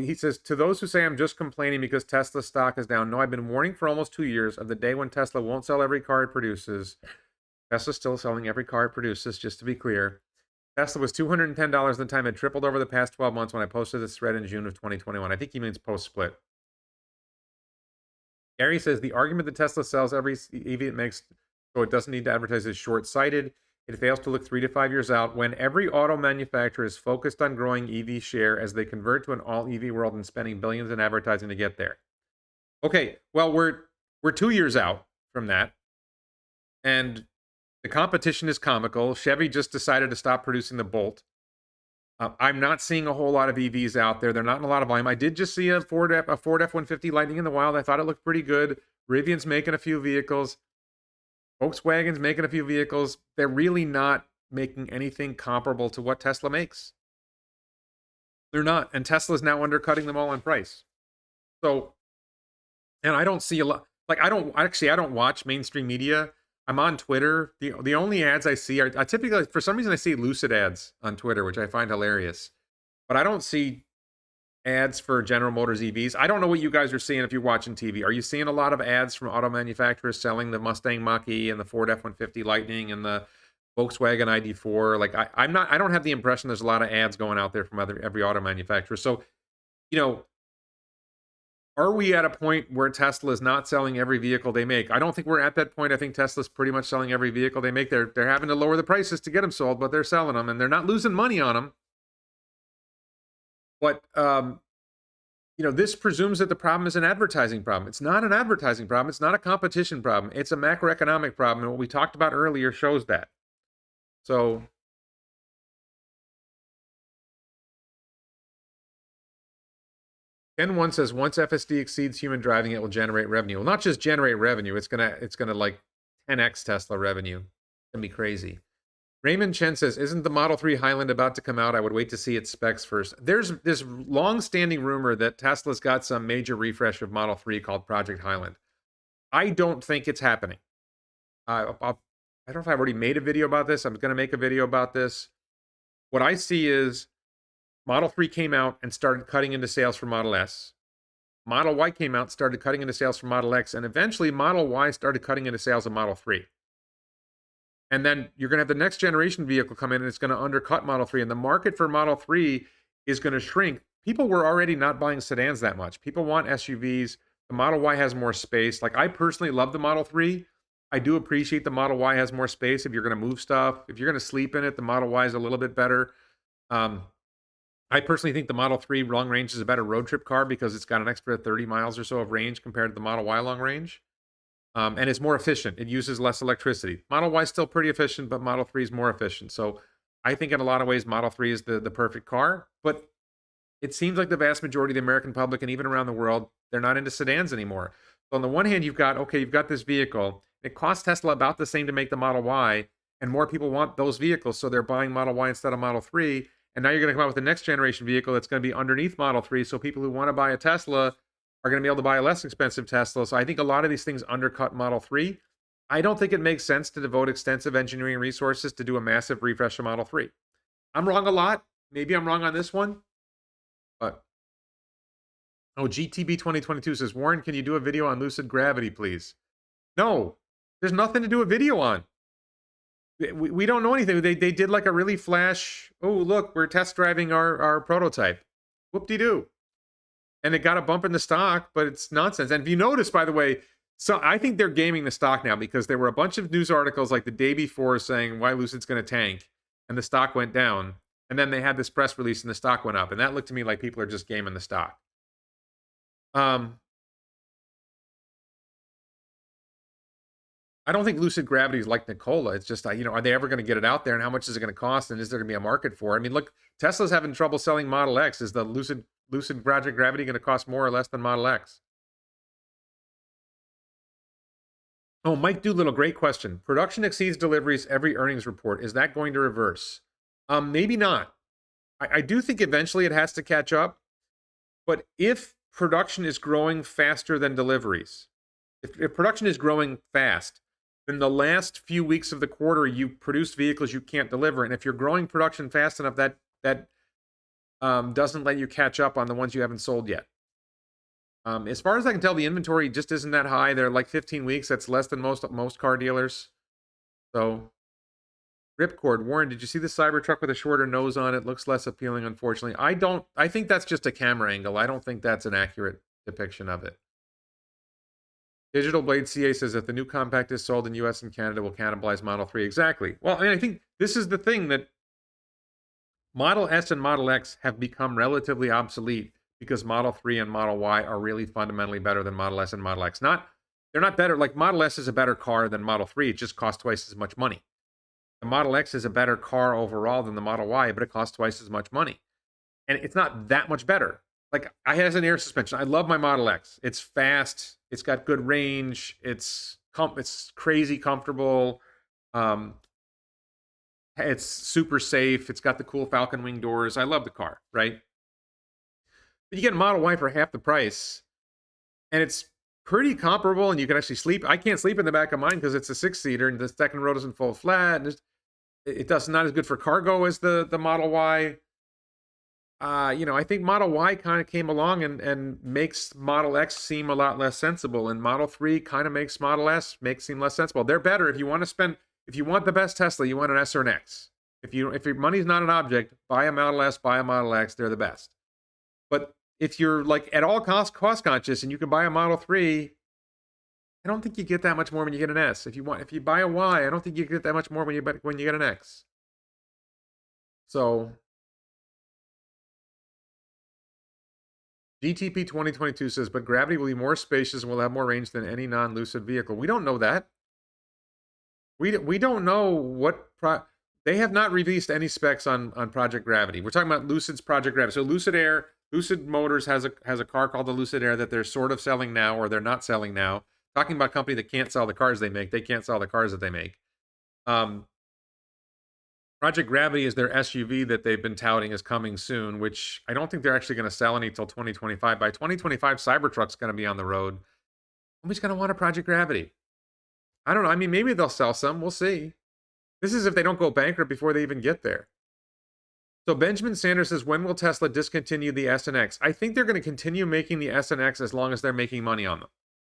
he says, to those who say I'm just complaining because Tesla stock is down. No, I've been warning for almost 2 years of the day when Tesla won't sell every car it produces. Tesla's still selling every car it produces, just to be clear. Tesla was $210 at the time. It tripled over the past 12 months when I posted this thread in June of 2021. I think he means post-split. Gary says the argument that Tesla sells every EV it makes so it doesn't need to advertise is short-sighted. It fails to look 3 to 5 years out when every auto manufacturer is focused on growing EV share as they convert to an all-EV world and spending billions in advertising to get there. Okay, well, we're 2 years out from that, and the competition is comical. Chevy just decided to stop producing the Bolt. I'm not seeing a whole lot of EVs out there. They're not in a lot of volume. I did just see a Ford F-150 Lightning in the wild. I thought it looked pretty good. Rivian's making a few vehicles. Volkswagen's making a few vehicles. They're really not making anything comparable to what Tesla makes. They're not. And Tesla's now undercutting them all on price. So, and I don't see a lot. Like, I don't watch mainstream media. I'm on Twitter. The only ads I see are typically, for some reason, I see Lucid ads on Twitter, which I find hilarious. But I don't see ads for General Motors EVs. I don't know what you guys are seeing if you're watching TV. Are you seeing a lot of ads from auto manufacturers selling the Mustang Mach-E and the Ford F-150 Lightning and the Volkswagen ID4? Like, I don't have the impression there's a lot of ads going out there from every auto manufacturer. So, are we at a point where Tesla is not selling every vehicle they make? I don't think we're at that point. I think Tesla's pretty much selling every vehicle they make. They're having to lower the prices to get them sold, but they're selling them, and they're not losing money on them. But, this presumes that the problem is an advertising problem. It's not an advertising problem. It's not a competition problem. It's a macroeconomic problem, and what we talked about earlier shows that. So, Ken one says once FSD exceeds human driving, it will generate revenue. Well, not just generate revenue, it's gonna like 10x Tesla revenue. It's gonna be crazy. Raymond Chen says, isn't the Model 3 Highland about to come out? I would wait to see its specs first. There's this long-standing rumor that Tesla's got some major refresh of Model 3 called Project Highland. I don't think it's happening. I don't know if I've already made a video about this. I'm going to make a video about this. What I see is Model 3 came out and started cutting into sales for Model S. Model Y came out, started cutting into sales for Model X, and eventually Model Y started cutting into sales of Model 3. And then you're going to have the next generation vehicle come in and it's going to undercut Model 3. And the market for Model 3 is going to shrink. People were already not buying sedans that much. People want SUVs. The Model Y has more space. Like, I personally love the Model 3. I do appreciate the Model Y has more space if you're going to move stuff. If you're going to sleep in it, the Model Y is a little bit better. I personally think the Model 3 long range is a better road trip car because it's got an extra 30 miles or so of range compared to the Model Y long range. And it's more efficient. It uses less electricity. Model Y is still pretty efficient, but Model 3 is more efficient. So I think in a lot of ways, Model 3 is the perfect car. But it seems like the vast majority of the American public and even around the world, they're not into sedans anymore. So on the one hand, you've got this vehicle. It costs Tesla about the same to make the Model Y, and more people want those vehicles, so they're buying Model Y instead of Model 3. And now you're going to come out with the next generation vehicle that's going to be underneath Model 3, so people who want to buy a Tesla are going to be able to buy a less expensive Tesla. So I think a lot of these things undercut Model 3. I don't think it makes sense to devote extensive engineering resources to do a massive refresh of Model 3. I'm wrong a lot. Maybe I'm wrong on this one. But, GTB 2022 says, Warren, can you do a video on lucid gravity, please? No, there's nothing to do a video on. We don't know anything. They did like a really flash, oh, look, we're test driving our prototype. Whoop-de-doo. And it got a bump in the stock, but it's nonsense. And if you notice, by the way, so I think they're gaming the stock now because there were a bunch of news articles like the day before saying why Lucid's going to tank, and the stock went down. And then they had this press release and the stock went up. And that looked to me like people are just gaming the stock. I don't think lucid gravity is like Nikola. It's just, are they ever going to get it out there, and how much is it going to cost, and is there going to be a market for it? I mean, look, Tesla's having trouble selling Model X. Is the lucid Project Gravity going to cost more or less than Model X? Oh, Mike Doolittle, great question. Production exceeds deliveries every earnings report. Is that going to reverse? Maybe not. I do think eventually it has to catch up. But if production is growing faster than deliveries, if production is growing fast, then the last few weeks of the quarter, you produce vehicles you can't deliver. And if you're growing production fast enough, that doesn't let you catch up on the ones you haven't sold yet. As far as I can tell, the inventory just isn't that high. They're like 15 weeks. That's less than most car dealers. So, Ripcord, Warren, did you see the Cybertruck with a shorter nose on it? Looks less appealing, unfortunately. I think that's just a camera angle. I don't think that's an accurate depiction of it. Digital Blade CA says if the new compact is sold in US and Canada, will cannibalize Model 3. Exactly. Well, I mean, I think this is the thing, that Model S and Model X have become relatively obsolete because Model 3 and Model Y are really fundamentally better than Model S and Model X. They're not better. Like, Model S is a better car than Model 3. It just costs twice as much money. The Model X is a better car overall than the Model Y, but it costs twice as much money. And it's not that much better. Like, I has an air suspension. I love my Model X. It's fast. It's got good range. It's crazy comfortable. It's super safe. It's got the cool Falcon Wing doors. I love the car, right? But you get a Model Y for half the price, and it's pretty comparable, and you can actually sleep. I can't sleep in the back of mine because it's a 6-seater, and the second row doesn't fold flat. And it does not as good for cargo as the Model Y. I think Model Y kind of came along and makes Model X seem a lot less sensible, and Model 3 kind of makes Model S seem less sensible. They're better if you want the best Tesla, you want an S or an X. If your money's not an object, buy a Model S, buy a Model X. They're the best. But if you're like at all cost conscious and you can buy a Model 3, I don't think you get that much more when you get an S. If you buy a Y, I don't think you get that much more when you get an X. So GTP 2022 says, but Gravity will be more spacious and will have more range than any non-Lucid vehicle. We don't know that. We don't know what they have not released any specs on Project Gravity. We're talking about Lucid's Project Gravity. So Lucid Air, Lucid Motors has a car called the Lucid Air that they're sort of selling now, or they're not selling now. Talking about a company that can't sell the cars they make. They can't sell the cars that they make. Project Gravity is their SUV that they've been touting is coming soon, which I don't think they're actually going to sell any till 2025. By 2025, Cybertruck's going to be on the road. Nobody's going to want a Project Gravity. I don't know. I mean, maybe they'll sell some. We'll see. This is if they don't go bankrupt before they even get there. So Benjamin Sanders says, when will Tesla discontinue the S and X? I think they're going to continue making the S and X as long as they're making money on them.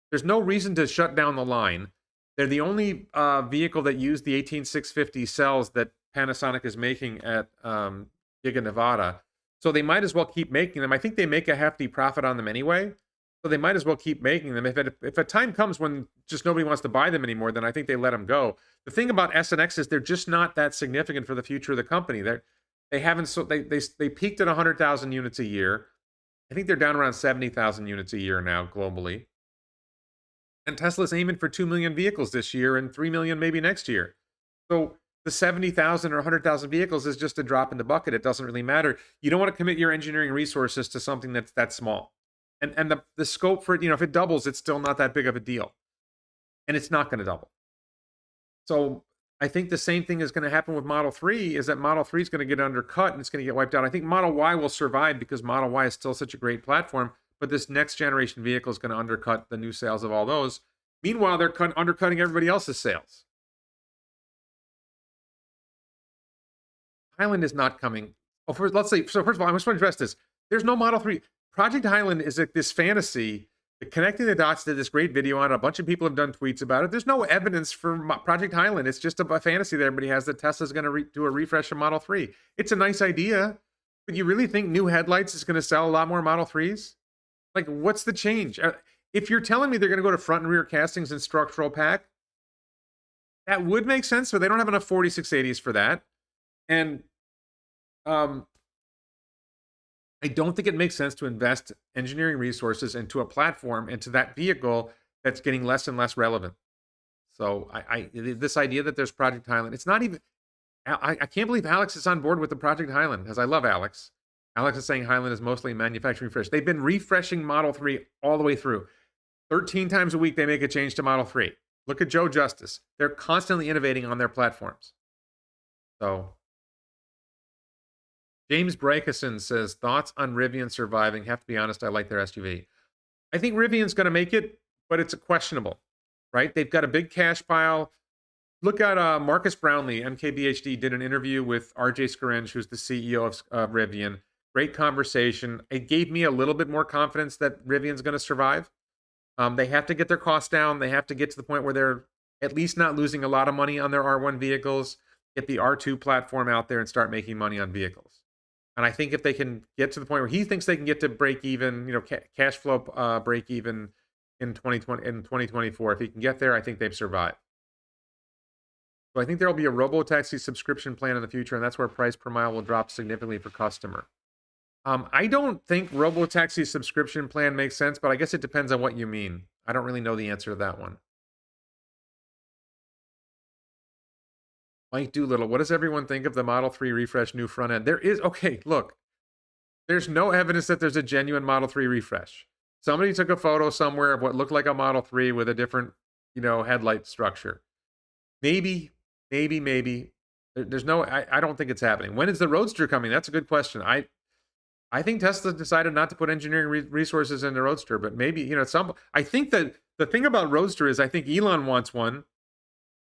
There's no reason to shut down the line. They're the only vehicle that used the 18650 cells that Panasonic is making at Giga Nevada. So they might as well keep making them. I think they make a hefty profit on them anyway. So they might as well keep making them. If a time comes when just nobody wants to buy them anymore, then I think they let them go. The thing about S and X is they're just not that significant for the future of the company. They haven't, so they peaked at 100,000 units a year. I think they're down around 70,000 units a year now globally. And Tesla's aiming for 2 million vehicles this year and 3 million maybe next year. So the 70,000 or 100,000 vehicles is just a drop in the bucket. It doesn't really matter. You don't want to commit your engineering resources to something that's that small. And the scope for it, if it doubles, it's still not that big of a deal. And it's not going to double. So I think the same thing is going to happen with Model 3, is that Model 3 is going to get undercut and it's going to get wiped out. I think Model Y will survive because Model Y is still such a great platform, but this next generation vehicle is going to undercut the new sales of all those. Meanwhile, they're undercutting everybody else's sales. Highland is not coming. Oh, let's say, so first of all, I just want to address this. There's no Model 3. Project Highland is this fantasy, connecting the dots to this great video on it. A bunch of people have done tweets about it. There's no evidence for Project Highland. It's just a fantasy that everybody has that Tesla's going to do a refresh of Model 3. It's a nice idea, but you really think new headlights is going to sell a lot more Model 3s? Like, what's the change? If you're telling me they're going to go to front and rear castings and structural pack, that would make sense, but they don't have enough 4680s for that. And I don't think it makes sense to invest engineering resources into a platform, into that vehicle that's getting less and less relevant. So this idea that there's Project Highland, it's not even, I can't believe Alex is on board with the Project Highland, because I love Alex. Alex is saying Highland is mostly manufacturing refresh. They've been refreshing Model 3 all the way through. 13 times a week they make a change to Model 3. Look at Joe Justice. They're constantly innovating on their platforms. So James Brakeson says, thoughts on Rivian surviving? Have to be honest, I like their SUV. I think Rivian's going to make it, but it's questionable, right? They've got a big cash pile. Look at Marcus Brownlee, MKBHD, did an interview with RJ Scaringe, who's the CEO of Rivian. Great conversation. It gave me a little bit more confidence that Rivian's going to survive. They have to get their costs down. They have to get to the point where they're at least not losing a lot of money on their R1 vehicles, get the R2 platform out there and start making money on vehicles. And I think if they can get to the point where he thinks they can get to break even, cash flow break even in 2024, if he can get there, I think they've survived. So I think there will be a robo-taxi subscription plan in the future, and that's where price per mile will drop significantly for customer. I don't think robo-taxi subscription plan makes sense, but I guess it depends on what you mean. I don't really know the answer to that one. Mike Doolittle, what does everyone think of the Model 3 refresh new front end? There's no evidence that there's a genuine Model 3 refresh. Somebody took a photo somewhere of what looked like a Model 3 with a different, headlight structure. Maybe. There's no, I don't think it's happening. When is the Roadster coming? That's a good question. I think Tesla decided not to put engineering resources in the Roadster, but maybe, I think that the thing about Roadster is I think Elon wants one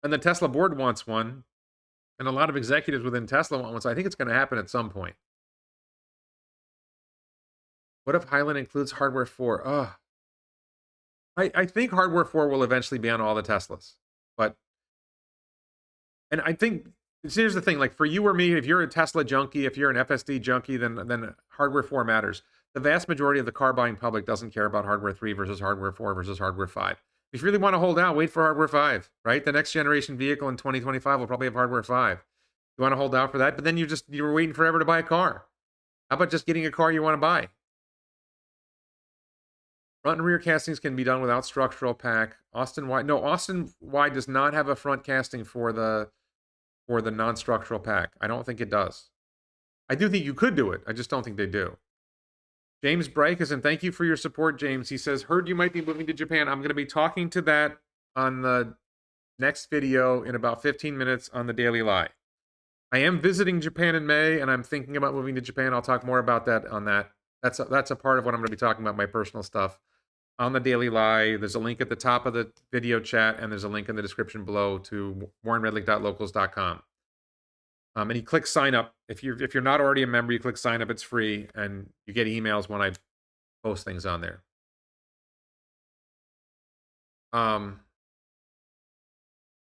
and the Tesla board wants one. And a lot of executives within Tesla want one, so I think it's going to happen at some point. What if Highland includes hardware 4? I think hardware 4 will eventually be on all the Teslas. And I think, here's the thing, like for you or me, if you're a Tesla junkie, if you're an FSD junkie, then hardware 4 matters. The vast majority of the car buying public doesn't care about hardware 3 versus hardware 4 versus hardware 5. If you really want to hold out, wait for hardware 5, right? The next generation vehicle in 2025 will probably have hardware 5. You want to hold out for that, but then you're waiting forever to buy a car. How about just getting a car you want to buy? Front and rear castings can be done without structural pack. Austin Y does not have a front casting for the non-structural pack. I don't think it does. I do think you could do it. I just don't think they do. James Brykeson, thank you for your support, James. He says, heard you might be moving to Japan. I'm going to be talking to that on the next video in about 15 minutes on the Daily Lie. I am visiting Japan in May, and I'm thinking about moving to Japan. I'll talk more about that on that. That's a part of what I'm going to be talking about, my personal stuff. On the Daily Lie, there's a link at the top of the video chat, and there's a link in the description below to warrenredlich.locals.com. And you click sign up. If you're not already a member, you click sign up. It's free, and you get emails when I post things on there.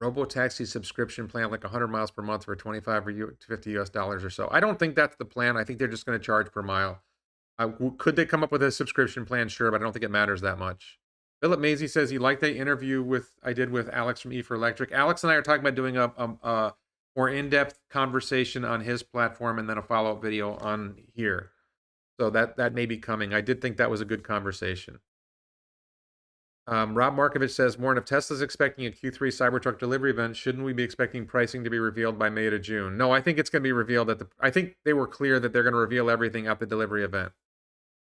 Robo-taxi subscription plan, like 100 miles per month for 25 or 50 US dollars or so. I don't think that's the plan. I think they're just going to charge per mile. Could they come up with a subscription plan? Sure, but I don't think it matters that much. Philip Maisie says he liked the interview I did with Alex from E for Electric. Alex and I are talking about doing a more in-depth conversation on his platform and then a follow-up video on here. So that may be coming. I did think that was a good conversation. Rob Markovich says, Warren, if Tesla's expecting a Q3 Cybertruck delivery event, shouldn't we be expecting pricing to be revealed by May to June? No, I think it's going to be revealed I think they were clear that they're going to reveal everything at the delivery event.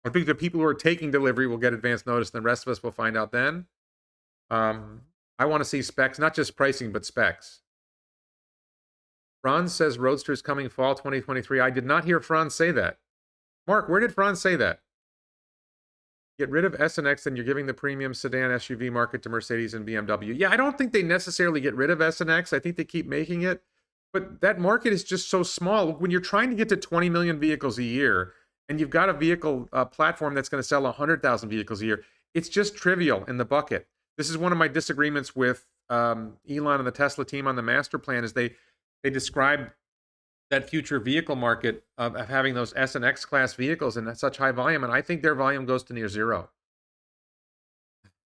I think the people who are taking delivery will get advance notice, and the rest of us will find out then. I want to see specs, not just pricing, but specs. Franz says Roadster is coming fall 2023. I did not hear Franz say that. Mark, where did Franz say that? Get rid of S and X, and you're giving the premium sedan SUV market to Mercedes and BMW. Yeah, I don't think they necessarily get rid of S and X. I think they keep making it. But that market is just so small. When you're trying to get to 20 million vehicles a year, and you've got a vehicle platform that's going to sell 100,000 vehicles a year, it's just trivial in the bucket. This is one of my disagreements with Elon and the Tesla team on the master plan, is they describe that future vehicle market of having those S and X class vehicles in such high volume, and I think their volume goes to near zero.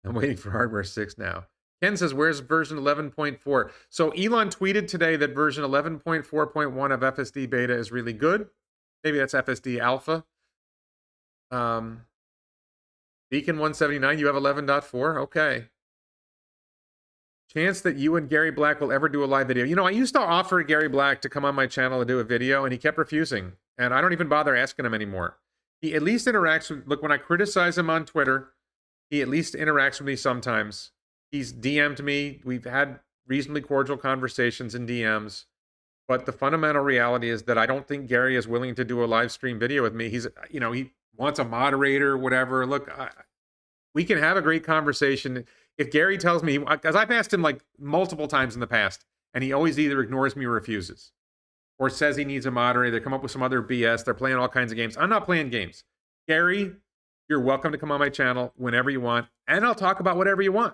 I'm waiting for hardware 6 now. Ken says, where's version 11.4? So Elon tweeted today that version 11.4.1 of FSD beta is really good. Maybe that's FSD alpha. Beacon 179, you have 11.4? Okay. Chance that you and Gary Black will ever do a live video. You know, I used to offer Gary Black to come on my channel and do a video, and he kept refusing. And I don't even bother asking him anymore. He at least interacts with, look, when I criticize him on Twitter, he at least interacts with me sometimes. He's DM'd me. We've had reasonably cordial conversations in DMs. But the fundamental reality is that I don't think Gary is willing to do a live stream video with me. He's, you know, he wants a moderator, whatever. Look, we can have a great conversation. If Gary tells me, because I've asked him like multiple times in the past, and he always either ignores me or refuses, or says he needs a moderator. They come up with some other BS. They're playing all kinds of games. I'm not playing games. Gary, you're welcome to come on my channel whenever you want, and I'll talk about whatever you want.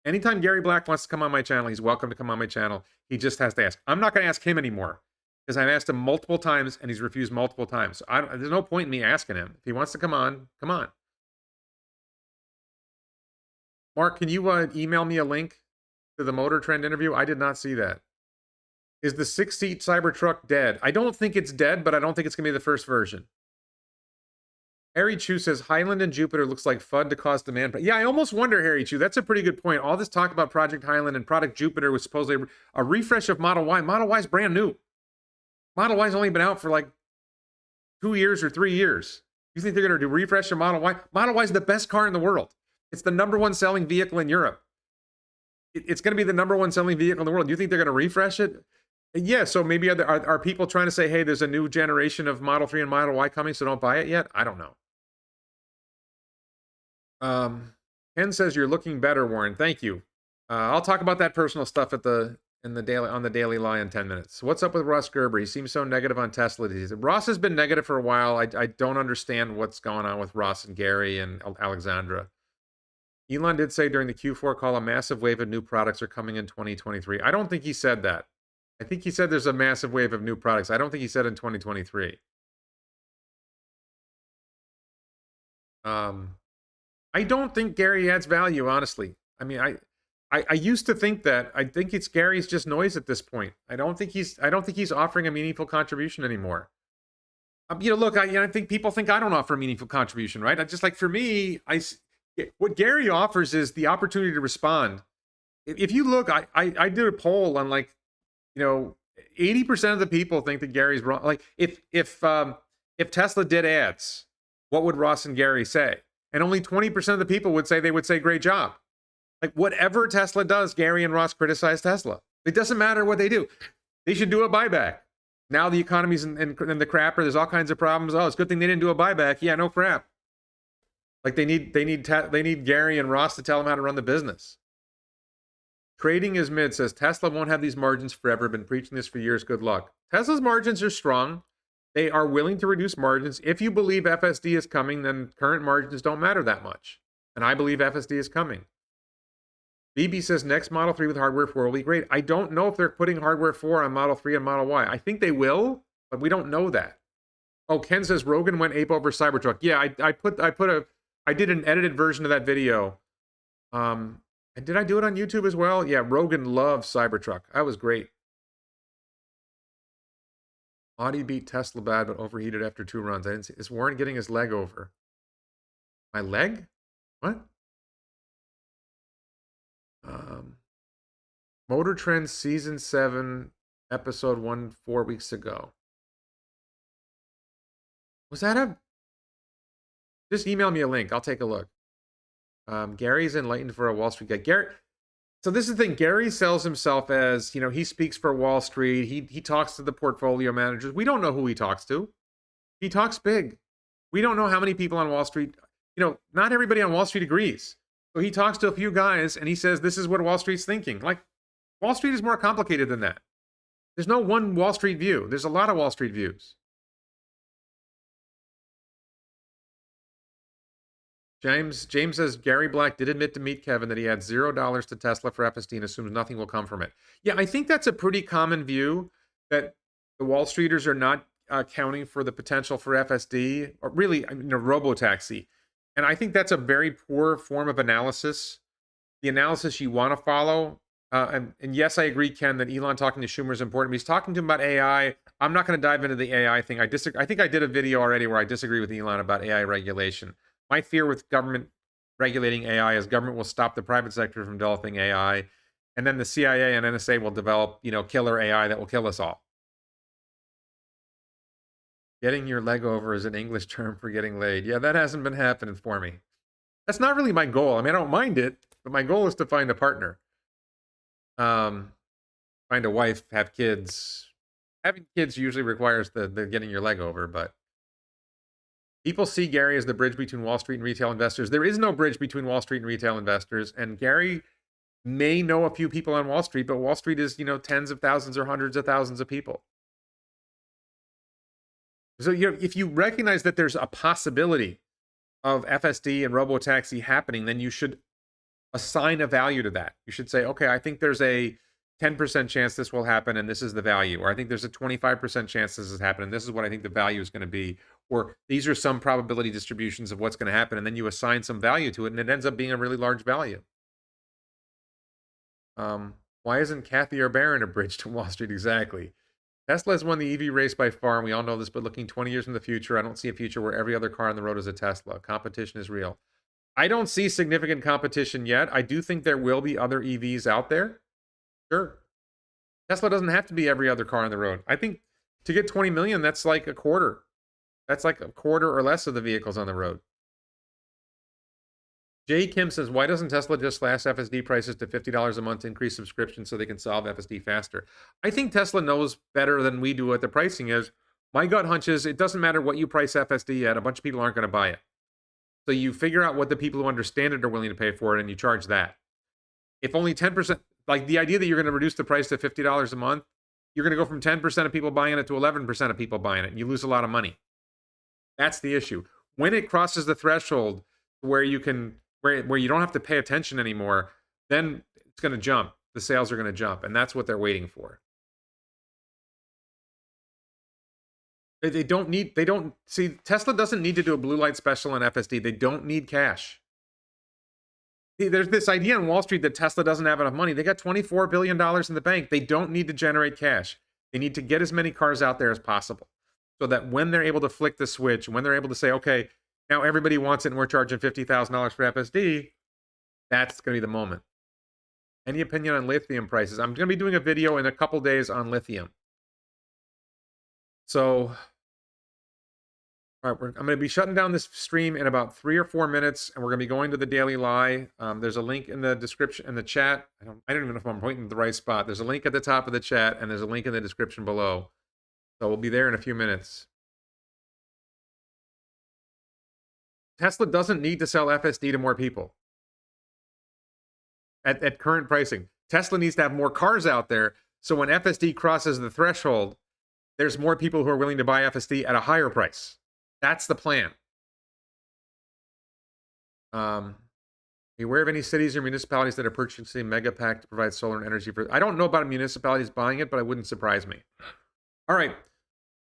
Anytime Gary Black wants to come on my channel, he's welcome to come on my channel. He just has to ask. I'm not going to ask him anymore, because I've asked him multiple times, and he's refused multiple times. So there's no point in me asking him. If he wants to come on, come on. Mark, can you email me a link to the Motor Trend interview? I did not see that. Is the 6-seat Cybertruck dead? I don't think it's dead, but I don't think it's going to be the first version. Harry Chu says, Highland and Jupiter looks like FUD to cause demand. But yeah, I almost wonder, Harry Chu, that's a pretty good point. All this talk about Project Highland and Product Jupiter was supposedly a refresh of Model Y. Model Y is brand new. Model Y's only been out for like 2 years or 3 years. You think they're going to do refresh of Model Y? Model Y is the best car in the world. It's the #1 selling vehicle in Europe. It's going to be the #1 selling vehicle in the world. You think they're going to refresh it? Yeah, so maybe are people trying to say, hey, there's a new generation of Model 3 and Model Y coming, so don't buy it yet? I don't know. Ken says you're looking better, Warren. Thank you. I'll talk about that personal stuff on the Daily Lie in 10 minutes. What's up with Ross Gerber? He seems so negative on Tesla. Ross has been negative for a while. I don't understand what's going on with Ross and Gary and Alexandra. Elon did say during the Q4 call a massive wave of new products are coming in 2023. I don't think he said that. I think he said there's a massive wave of new products. I don't think he said in 2023. I don't think Gary adds value, honestly. I mean, I used to think that. I think it's Gary's just noise at this point. I don't think he's offering a meaningful contribution anymore. You know, look, I think people think I don't offer a meaningful contribution, right? I just, like, for me, what Gary offers is the opportunity to respond. If you look, I did a poll on, like, you know, 80% of the people think that Gary's wrong. Like, if Tesla did ads, what would Ross and Gary say? And only 20% of the people would say great job. Like whatever Tesla does, Gary and Ross criticize Tesla. It doesn't matter what they do. They should do a buyback. Now the economy's in the crapper. There's all kinds of problems. Oh, it's a good thing they didn't do a buyback. Yeah, no crap. Like they need Gary and Ross to tell them how to run the business. Trading is mid says Tesla won't have these margins forever. Been preaching this for years. Good luck. Tesla's margins are strong. They are willing to reduce margins. If you believe FSD is coming, then current margins don't matter that much. And I believe FSD is coming. BB says next Model 3 with hardware 4 will be great. I don't know if they're putting hardware 4 on Model 3 and Model Y. I think they will, but we don't know that. Oh, Ken says Rogan went ape over Cybertruck. Yeah, I did an edited version of that video. And did I do it on YouTube as well? Yeah, Rogan loves Cybertruck. That was great. Audi beat Tesla bad, but overheated after 2 runs. I didn't see. Is Warren getting his leg over? My leg? What? Motor Trends Season 7, Episode 1, 4 weeks ago. Was that a... Just email me a link. I'll take a look. Gary's enlightened for a Wall Street guy. Gary... So this is the thing. Gary sells himself as, you know, he speaks for Wall Street. He talks to the portfolio managers. We don't know who he talks to. He talks big. We don't know how many people on Wall Street, you know, not everybody on Wall Street agrees. So he talks to a few guys and he says, this is what Wall Street's thinking. Like, Wall Street is more complicated than that. There's no one Wall Street view. There's a lot of Wall Street views. James says Gary Black did admit to Meet Kevin that he had $0 to Tesla for FSD and assumes nothing will come from it. Yeah, I think that's a pretty common view, that the Wall Streeters are not accounting for the potential for FSD, or really, you know, robotaxi. And I think that's a very poor form of analysis. The analysis you want to follow. And yes, I agree, Ken, that Elon talking to Schumer is important. But he's talking to him about AI. I'm not going to dive into the AI thing. I think I did a video already where I disagree with Elon about AI regulation. My fear with government regulating AI is government will stop the private sector from developing AI, and then the CIA and NSA will develop, you know, killer AI that will kill us all. Getting your leg over is an English term for getting laid. Yeah, that hasn't been happening for me. That's not really my goal. I mean, I don't mind it, but my goal is to find a partner. Find a wife, have kids. Having kids usually requires the getting your leg over, but people see Gary as the bridge between Wall Street and retail investors. There is no bridge between Wall Street and retail investors. And Gary may know a few people on Wall Street, but Wall Street is, you know, tens of thousands or hundreds of thousands of people. So, you know, if you recognize that there's a possibility of FSD and robotaxi happening, then you should assign a value to that. You should say, okay, I think there's a 10% chance this will happen, and this is the value. Or I think there's a 25% chance this is happening, and this is what I think the value is going to be. Or these are some probability distributions of what's going to happen, and then you assign some value to it, and it ends up being a really large value. Why isn't Kathy or Barron a bridge to Wall Street? Exactly. Tesla has won the EV race by far, and we all know this, but looking 20 years in the future, I don't see a future where every other car on the road is a Tesla. Competition is real. I don't see significant competition yet. I do think there will be other EVs out there. Sure. Tesla doesn't have to be every other car on the road. I think to get 20 million, that's like a quarter. That's like a quarter or less of the vehicles on the road. Jay Kim says, why doesn't Tesla just slash FSD prices to $50 a month to increase subscriptions so they can solve FSD faster? I think Tesla knows better than we do what the pricing is. My gut hunch is it doesn't matter what you price FSD at. A bunch of people aren't going to buy it. So you figure out what the people who understand it are willing to pay for it, and you charge that. If only 10%, like the idea that you're going to reduce the price to $50 a month, you're going to go from 10% of people buying it to 11% of people buying it, and you lose a lot of money. That's the issue. When it crosses the threshold where you can, where you don't have to pay attention anymore, then it's going to jump. The sales are going to jump, and that's what they're waiting for. They don't see, Tesla doesn't need to do a blue light special on FSD. They don't need cash. See, there's this idea on Wall Street that Tesla doesn't have enough money. They got $24 billion in the bank. They don't need to generate cash. They need to get as many cars out there as possible so that when they're able to flick the switch, when they're able to say, okay, now everybody wants it and we're charging $50,000 for FSD, that's going to be the moment. Any opinion on lithium prices? I'm going to be doing a video in a couple days on lithium. So All right, I'm going to be shutting down this stream in about 3 or 4 minutes, and we're going to be going to the daily lie. There's a link in the description, in the chat. I don't even know if I'm pointing to the right spot. There's a link at the top of the chat, and there's a link in the description below. So we'll be there in a few minutes. Tesla doesn't need to sell FSD to more people at current pricing. Tesla needs to have more cars out there, so when FSD crosses the threshold, there's more people who are willing to buy FSD at a higher price. That's the plan. Are you aware of any cities or municipalities that are purchasing Megapack to provide solar and energy for? I don't know about municipalities buying it, but it wouldn't surprise me. All right.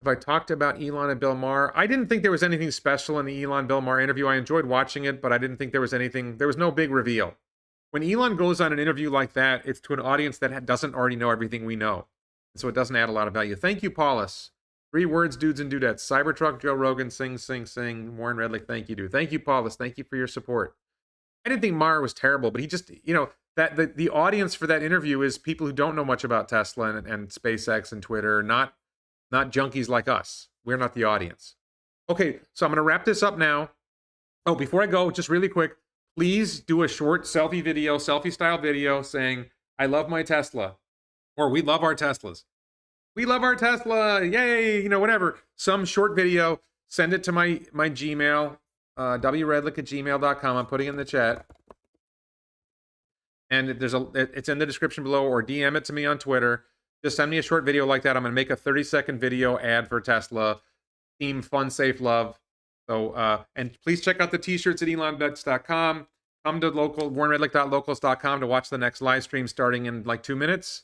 Have I talked about Elon and Bill Maher? I didn't think there was anything special in the Elon Bill Maher interview. I enjoyed watching it, but I didn't think there was anything. There was no big reveal. When Elon goes on an interview like that, it's to an audience that doesn't already know everything we know. So it doesn't add a lot of value. Thank you, Paulus. 3 words, dudes and dudettes. Cybertruck, Joe Rogan, sing, sing, sing. Warren Redlick, thank you, dude. Thank you, Paulus. Thank you for your support. I didn't think Maher was terrible, but he just, that the audience for that interview is people who don't know much about Tesla and SpaceX and Twitter, not junkies like us. We're not the audience. Okay, so I'm going to wrap this up now. Oh, before I go, just really quick, please do a short selfie style video saying, I love my Tesla, or we love our Teslas. We love our Tesla, yay, whatever. Some short video, send it to my Gmail, wredlick@gmail.com. I'm putting it in the chat. And it's in the description below, or DM it to me on Twitter. Just send me a short video like that. I'm going to make a 30-second video ad for Tesla. Team Fun, Safe, Love. So, and please check out the t-shirts at elonbets.com. Come to warrenredlick.locals.com to watch the next live stream starting in like 2 minutes.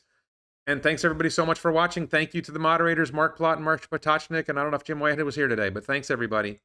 And thanks everybody so much for watching. Thank you to the moderators, Mark Plott and Mark Potachnik. And I don't know if Jim Whitehead was here today, but thanks everybody.